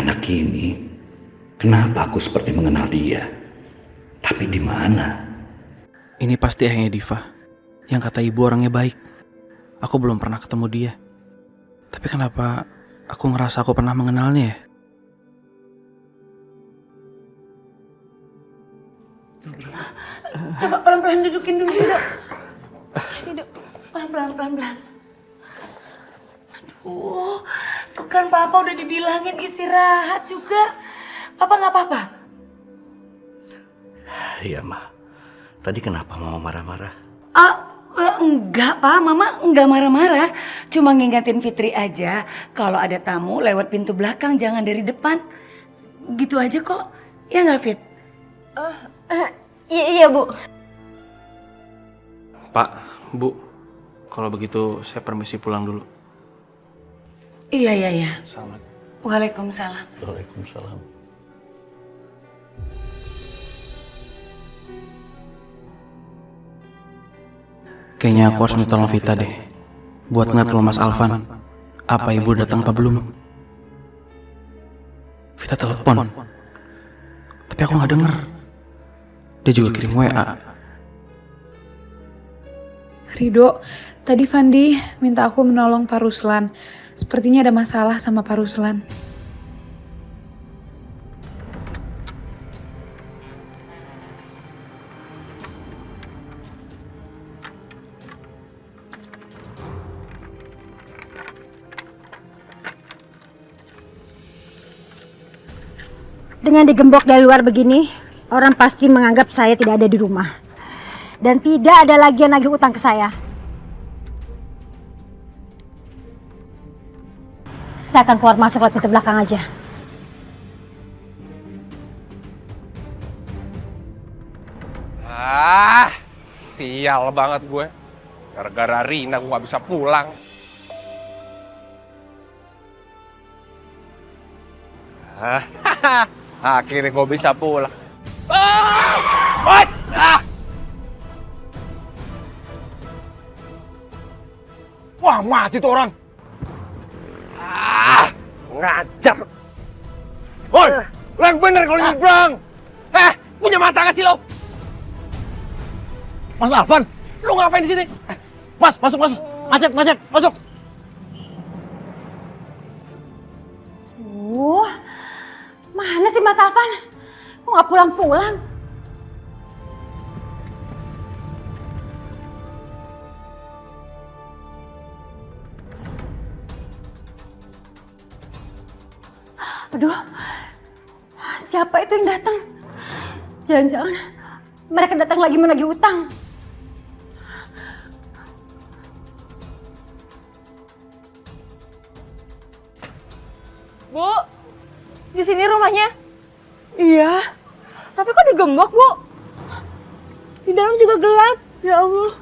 anak ini, kenapa aku seperti mengenal dia? Tapi di mana? Ini pasti ayahnya Diva. Yang kata ibu orangnya baik. Aku belum pernah ketemu dia. Tapi kenapa aku ngerasa aku pernah mengenalnya ya? Coba pelan-pelan dudukin dulu, Dok. Duduk, pelan-pelan. Aduh, tuh kan Papa udah dibilangin istirahat juga. Papa nggak apa-apa? Iya, Ma. Tadi kenapa Mama marah-marah? Enggak, Pak. Mama enggak marah-marah. Cuma ngingetin Fitri aja. Kalau ada tamu lewat pintu belakang, jangan dari depan. Gitu aja kok. Ya nggak, Fit? Iya, Bu. Pak, Bu, kalau begitu saya permisi pulang dulu. Iya. Selamat. Waalaikumsalam. Waalaikumsalam. Kayaknya aku harus minta tolong Vita deh. Buat ngeliat lo Mas Alvan. Apa ibu datang apa belum? Vita telepon. Tapi aku gak denger. Dia juga kirim WA. Rido, tadi Fandi minta aku menolong Pak Ruslan. Sepertinya ada masalah sama Pak Ruslan. Dengan digembok dari luar begini, orang pasti menganggap saya tidak ada di rumah. Dan tidak ada lagi yang nagih utang ke saya. Saya akan keluar masuk lewat pintu belakang aja. Sial banget gue. Gara-gara Rina gue gak bisa pulang. Akhirnya gue bisa pulang. Wah, mati tuh orang. Ngajar. Woi, lo yang bener kalau nyebrang. Punya mata gak sih lo? Mas Alvan, lo ngapain di sini? Mas, masuk. Ngajak, masuk. Mana sih Mas Alvan? Kok nggak pulang-pulang? Aduh, siapa itu yang datang? Jangan-jangan mereka datang lagi menagih utang. Bu, di sini rumahnya? Iya. Tapi kok digembok, Bu? Di dalam juga gelap. Ya Allah.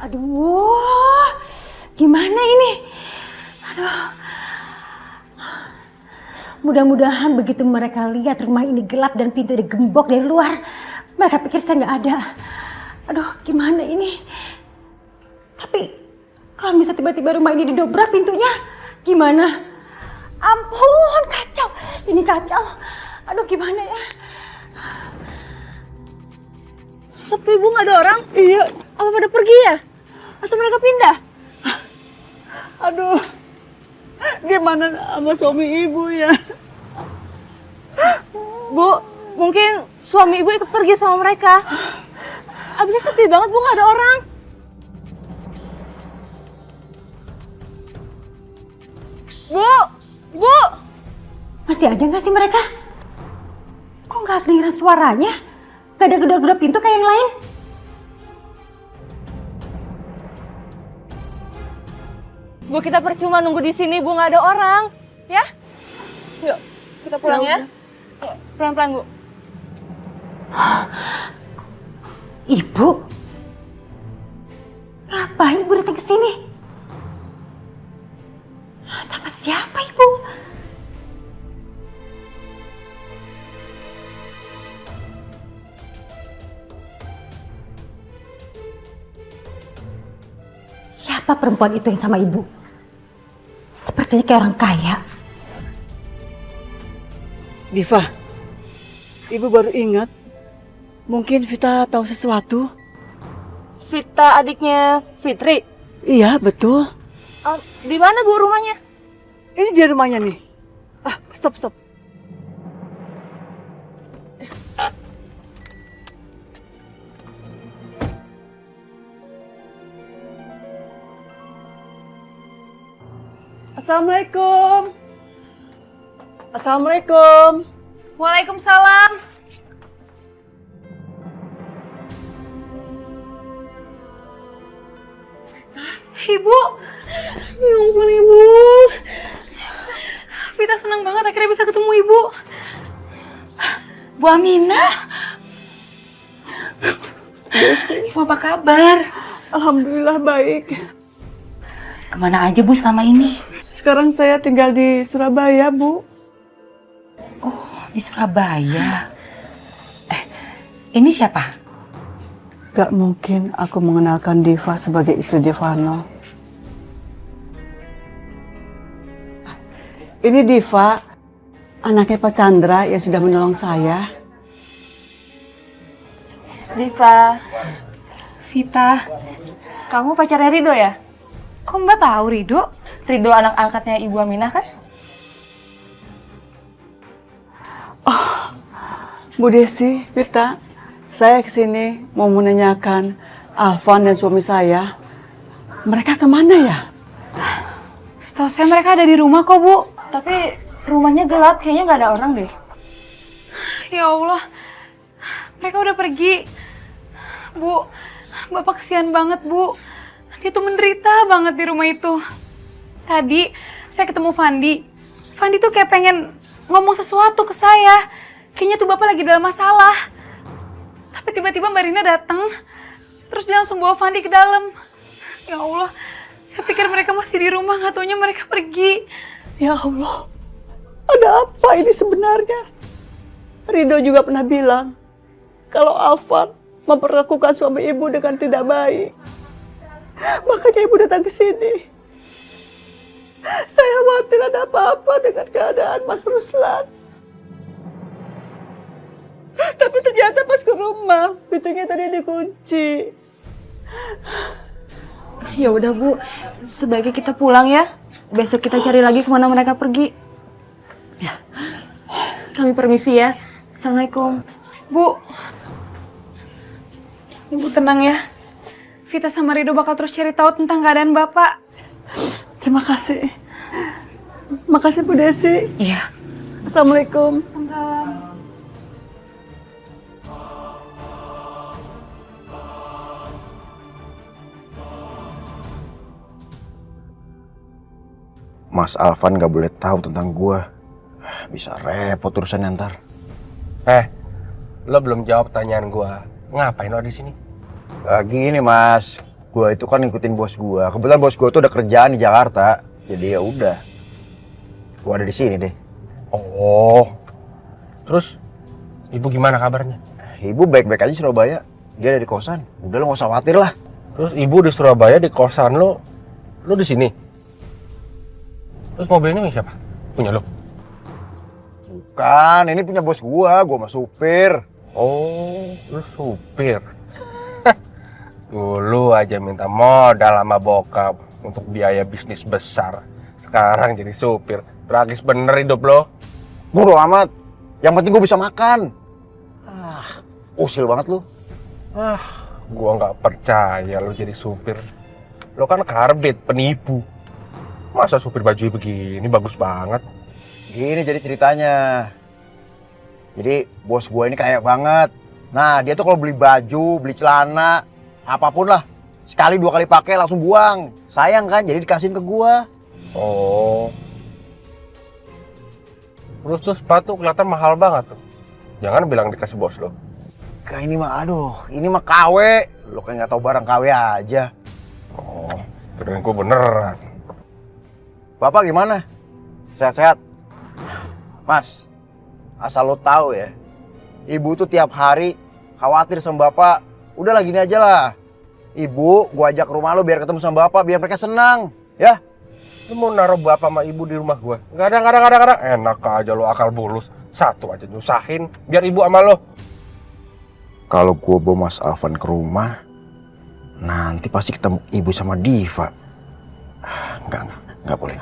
Aduh, gimana ini? Aduh. Mudah-mudahan begitu mereka lihat rumah ini gelap dan pintu digembok dari luar, mereka pikir saya nggak ada. Aduh, gimana ini? Tapi kalau bisa tiba-tiba rumah ini didobrak pintunya, gimana? Ampun, kacau. Ini kacau. Aduh, gimana ya? Sepi, Bu, nggak ada orang? Iya. Apa pada pergi ya? Atau mereka pindah? Aduh. Gimana sama suami ibu ya? Bu, mungkin suami ibu ikut pergi sama mereka. Abisnya sepi banget, Bu, nggak ada orang. Bu! Masih ada nggak sih mereka? Kok nggak kedengeran suaranya? Gak ada gedor-gedor pintu kayak yang lain? Bu, kita percuma nunggu di sini, Bu, nggak ada orang. Ya? Yuk, kita pulang ya. Yuk, pelan-pelan, Bu. Ibu? Ngapain ibu datang ke sini? Sama siapa ibu? Siapa perempuan itu yang sama ibu? Sepertinya kayak orang kaya. Diva, Ibu baru ingat. Mungkin Vita tahu sesuatu. Vita adiknya Fitri. Iya, betul. Di mana Bu rumahnya? Ini dia rumahnya nih. Stop. Assalamualaikum. Assalamualaikum. Waalaikumsalam. Ibu. Ya ampun Ibu. Vita senang banget akhirnya bisa ketemu Ibu. Bu Aminah. Bu, apa kabar? Alhamdulillah baik. Kemana aja Bu selama ini? Sekarang saya tinggal di Surabaya, Bu. Oh, di Surabaya. Ini siapa? Gak mungkin aku mengenalkan Diva sebagai istri Divano. Ini Diva, anaknya Pak Chandra yang sudah menolong saya. Diva. Vita. Kamu pacarnya Rido ya? Kok Mbak tahu Rido? Rido anak angkatnya Ibu Aminah kan? Bu Desi, Vita, saya kesini mau menanyakan Alvan dan suami saya. Mereka kemana ya? Setahu saya mereka ada di rumah kok Bu. Tapi rumahnya gelap, kayaknya nggak ada orang deh. Ya Allah, mereka udah pergi. Bu, Bapak kesian banget Bu. Dia tuh menderita banget di rumah itu. Tadi saya ketemu Fandi. Fandi tuh kayak pengen ngomong sesuatu ke saya. Kayaknya tuh Bapak lagi dalam masalah. Tapi tiba-tiba Mbak Rina datang. Terus dia langsung bawa Fandi ke dalam. Ya Allah, saya pikir mereka masih di rumah, nggak taunya mereka pergi. Ya Allah, ada apa ini sebenarnya? Rido juga pernah bilang kalau Alvan memperlakukan suami ibu dengan tidak baik. Makanya ibu datang ke sini. Saya khawatir ada apa-apa dengan keadaan Mas Ruslan. Tapi ternyata pas ke rumah, pintunya tadi dikunci. Ya udah Bu, sebaiknya kita pulang ya. Besok kita cari lagi kemana mereka pergi. Ya. Kami permisi ya. Assalamualaikum. Bu. Ibu tenang ya. Vita sama Rido bakal terus cari tahu tentang keadaan Bapak. Terima kasih. Makasih Bu Desi. Iya. Assalamualaikum. Waalaikumsalam. Mas Alvan gak boleh tahu tentang gua. Bisa repot urusannya ntar. Lo belum jawab pertanyaan gua. Ngapain lo di sini? Gini Mas, gua itu kan ngikutin bos gua. Kebetulan bos gua tuh udah kerjaan di Jakarta. Jadi ya udah. Gua ada di sini deh. Oh. Terus ibu gimana kabarnya? Ibu baik-baik aja di Surabaya. Dia ada di kosan. Udah lo gak usah khawatir lah. Terus ibu di Surabaya di kosan lo di sini. Terus mobilnya punya siapa? Punya lo? Bukan, ini punya bos gua mah supir. Oh, lu supir. Dulu aja minta modal sama bokap untuk biaya bisnis besar. Sekarang jadi supir. Tragis bener hidup lo. Bodo amat. Yang penting gua bisa makan. Usil banget lu. Gua nggak percaya lo jadi supir. Lo kan karbit, penipu. Masa supir baju begini bagus banget? Gini jadi ceritanya. Jadi bos gue ini kaya banget. Nah dia tuh kalau beli baju, beli celana, apapun lah, sekali 2 kali pakai langsung buang. Sayang kan, jadi dikasihin ke gue. Oh. Terus tuh sepatu kelihatan mahal banget tuh. Jangan bilang dikasih bos lo. Kayak ini mah, aduh, ini mah KW. Lo kayak nggak tahu barang KW aja. Oh, kirain gue beneran. Bapak gimana? Sehat-sehat? Mas, asal lo tahu ya, ibu tuh tiap hari khawatir sama bapak. Udah gini aja lah. Ibu, gua ajak ke rumah lo biar ketemu sama bapak, biar mereka senang, ya? Lu mau naruh bapak sama ibu di rumah gue? Gak ada. Enak aja lo akal bulus. Satu aja nyusahin, biar ibu sama lo. Kalau gue bawa Mas Alvan ke rumah, nanti pasti ketemu ibu sama Diva. Nggak boleh.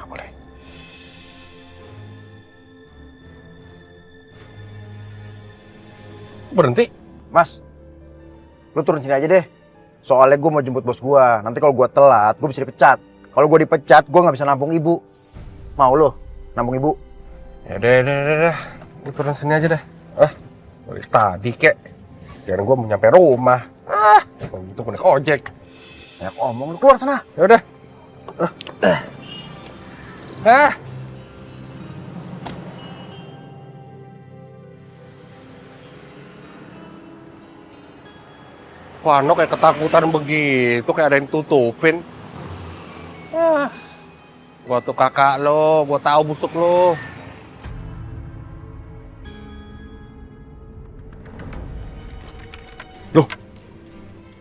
Berhenti. Mas, lu turun sini aja deh. Soalnya gue mau jemput bos gue. Nanti kalau gue telat, gue bisa dipecat. Kalau gue dipecat, gue nggak bisa nampung ibu. Mau lo nampung ibu? Ya udah. Lu turun sini aja deh. Dari tadi kek. Jangan gue mau nyampe rumah. Kalau gitu gue naik ojek. Banyak omong, lu keluar sana. Ya udah. Vano kayak ketakutan begitu, kayak ada yang tutupin. Gua tuh kakak lo, gua tahu busuk lo. Loh,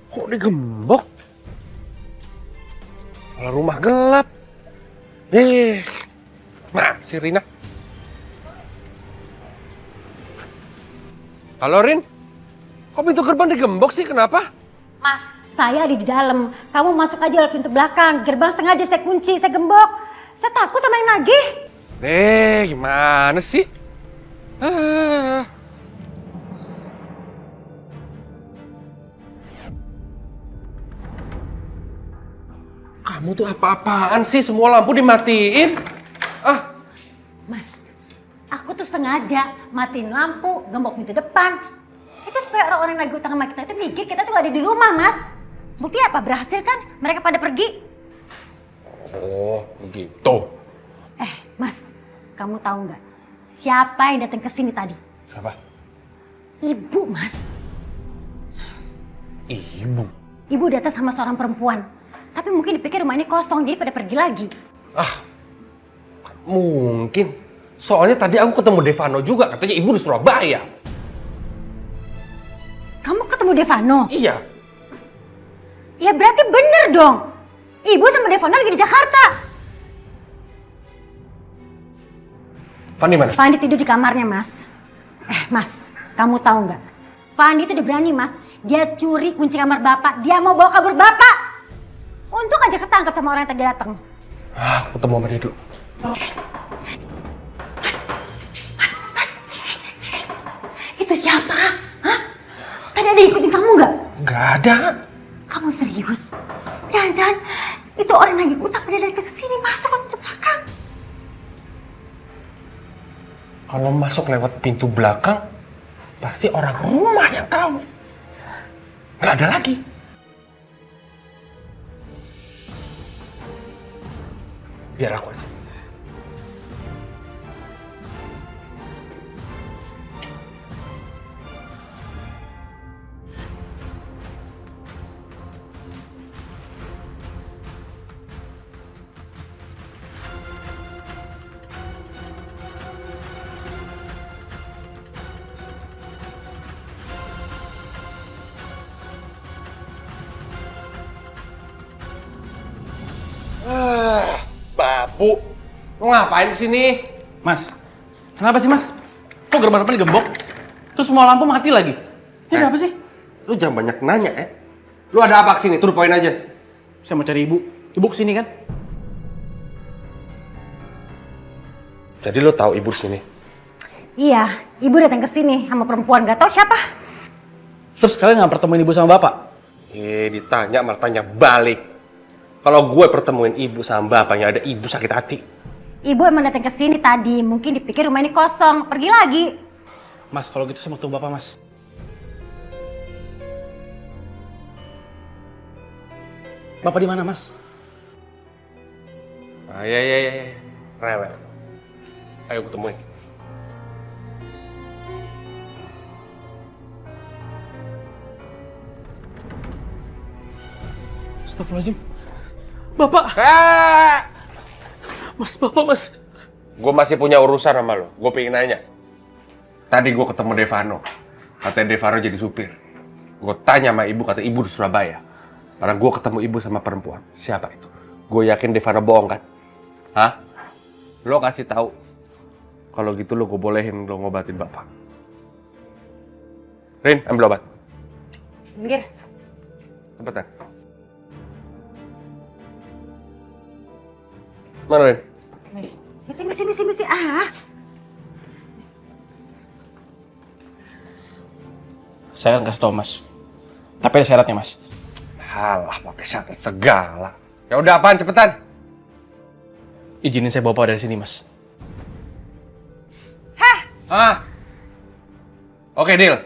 kok digembok? Kalau rumah gelap. Si Rina. Halo Rin, kok pintu gerbang digembok sih? Kenapa? Mas, saya ada di dalam. Kamu masuk aja lewat pintu belakang. Gerbang sengaja saya kunci, saya gembok. Saya takut sama yang nagih. Gimana sih? Kamu tuh apa-apaan sih? Semua lampu dimatiin. Mas, aku tuh sengaja matiin lampu, gembok pintu depan. Itu supaya orang-orang yang nagih utang sama kita itu mikir kita tuh gak ada di rumah, Mas. Bukti apa? Berhasil kan? Mereka pada pergi. Oh, begitu. Mas, kamu tahu nggak siapa yang datang ke sini tadi? Siapa? Ibu, Mas. Ibu? Ibu datang sama seorang perempuan. Tapi mungkin dipikir rumah ini kosong, jadi pada pergi lagi. Mungkin. Soalnya tadi aku ketemu Devano juga, katanya ibu di Surabaya. Kamu ketemu Devano? Iya. Ya berarti bener dong. Ibu sama Devano lagi di Jakarta. Fandi mana? Fandi tidur di kamarnya, Mas. Mas, kamu tahu nggak? Fandi itu udah berani, Mas. Dia curi kunci kamar Bapak. Dia mau bawa kabur Bapak. Untung aja ketangkap sama orang yang tadi datang. Aku ketemu sama dia dulu. Sini. Itu siapa? Hah? Tadi ada yang ikutin kamu nggak? Nggak ada. Kamu serius? Jangan-jangan itu orang lagi utang pada datang ke sini, masuk ke pintu belakang. Kalau masuk lewat pintu belakang, pasti orang rumah yang tahu. Nggak ada lagi. Biar aku aja. Babu, lo ngapain kesini? Mas, kenapa sih Mas? Kok gerbang depan digembok? Terus semua lampu mati lagi? Ini ada apa sih? Lu jangan banyak nanya ya. Lu ada apa kesini? Turun poin aja. Saya mau cari ibu. Ibu kesini kan? Jadi lu tahu ibu kesini? Iya, ibu datang ke sini sama perempuan, gak tahu siapa. Terus kalian nggak pertemuin ibu sama bapak? Ditanya malah tanya balik. Kalau gue pertemuin ibu sama bapaknya, ada ibu sakit hati. Ibu emang datang ke sini tadi, mungkin dipikir rumah ini kosong, pergi lagi. Mas, kalau gitu saya mau ketemu bapak, Mas. Bapak di mana, Mas? Iya. Rewel. Ayo ketemuin. Astagfirullahaladzim. Bapak! Mas, bapak, Mas. Gue masih punya urusan sama lo. Gue pengen nanya. Tadi gue ketemu Devano. Katanya Devano jadi supir. Gue tanya sama ibu, kata ibu di Surabaya. Karena gue ketemu ibu sama perempuan. Siapa itu? Gue yakin Devano bohong kan? Hah? Lo kasih tahu. Kalau gitu lo gue bolehin lo ngobatin bapak. Rin, ambil obat. Minggir. Cepetan. Mana Rin? Misi. Ah. Saya akan kasih tau Mas. Tapi ada syaratnya Mas. Halah, pakai syarat segala. Ya udah apaan, cepetan. Izinin saya bawa Bapak dari sini Mas. Ah. Oke, deal.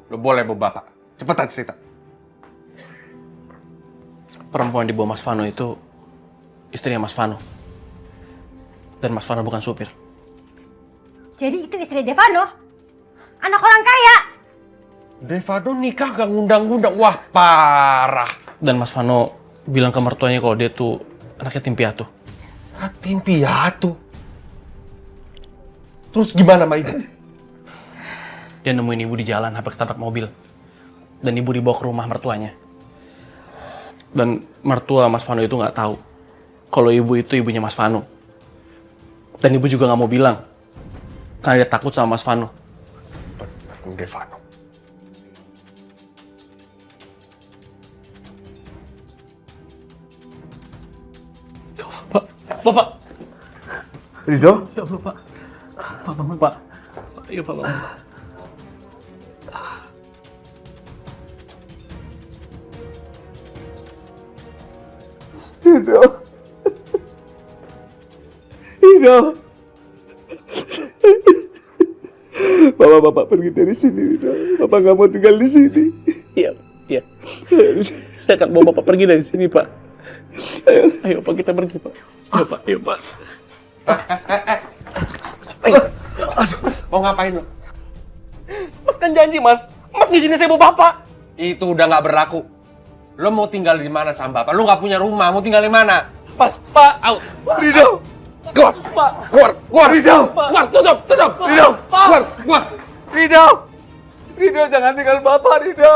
Lo boleh bawa bapak. Cepetan cerita. Perempuan di bawah Mas Vano itu istrinya Mas Vano. Dan Mas Vano bukan supir. Jadi itu istri Devano? Anak orang kaya? Devano nikah gak ngundang-ngundang. Wah, parah. Dan Mas Vano bilang ke mertuanya kalau dia tuh anaknya tim piatu. Tim piatu. Terus gimana sama ibu? Dia nemuin ibu di jalan, hampir ketabrak mobil. Dan ibu dibawa ke rumah mertuanya. Dan mertua Mas Vano itu nggak tahu kalau ibu itu ibunya Mas Vano. Dan ibu juga nggak mau bilang, karena dia takut sama Mas Vano. Devano. Bapak! Rido? Ya Allah, Pak. Pak, bangun, Pak. Ayo, Pak, bangun. Rido. Bapak pergi dari sini, Rido. Bapak nggak mau tinggal di sini. Iya. Saya akan bawa Bapak pergi dari sini, Pak. Ayo, Pak, kita pergi, Pak. Ayo, Pak. Mas, mau ngapain lo? Mas kan janji, Mas. Mas ngizinin saya bawa Bapak. Itu udah nggak berlaku. Lo mau tinggal di mana sama bapak? Lo nggak punya rumah, mau tinggal di mana? Mas, Pak. Rido. Keluar, Pak. keluar, Rido. Keluar, tutup. Rido, keluar. Rido, jangan tinggal Bapak, Rido.